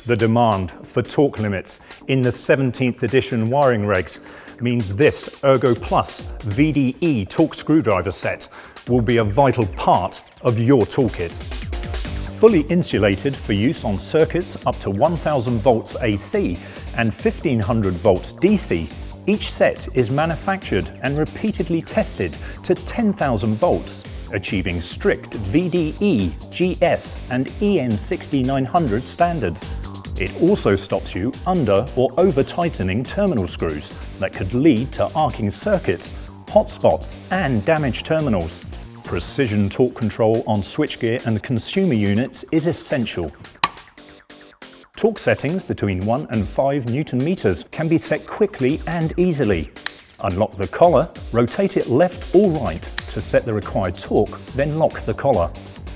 The demand for torque limits in the 17th edition wiring regs means this Ergo Plus VDE torque screwdriver set will be a vital part of your toolkit. Fully insulated for use on circuits up to 1000 volts AC and 1500 volts DC, each set is manufactured and repeatedly tested to 10,000 volts, achieving strict VDE, GS and EN 6900 standards. It also stops you under or over tightening terminal screws that could lead to arcing circuits, hotspots and damaged terminals. Precision torque control on switchgear and consumer units is essential. Torque settings between 1 and 5 Newton meters can be set quickly and easily. Unlock the collar, rotate it left or right to set the required torque, then lock the collar.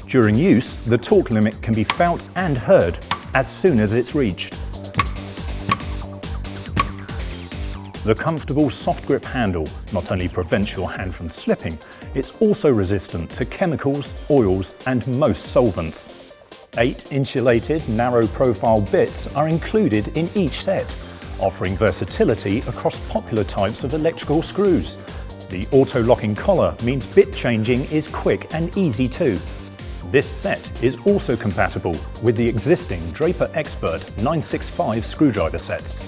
During use, the torque limit can be felt and heard as soon as it's reached. The comfortable soft grip handle not only prevents your hand from slipping, it's also resistant to chemicals, oils and most solvents. 8 insulated narrow profile bits are included in each set, offering versatility across popular types of electrical screws. The auto-locking collar means bit changing is quick and easy too. This set is also compatible with the existing Draper Expert 965 screwdriver sets.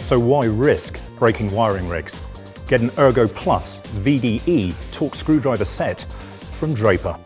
So why risk breaking wiring rigs? Get an Ergo Plus VDE torque screwdriver set from Draper.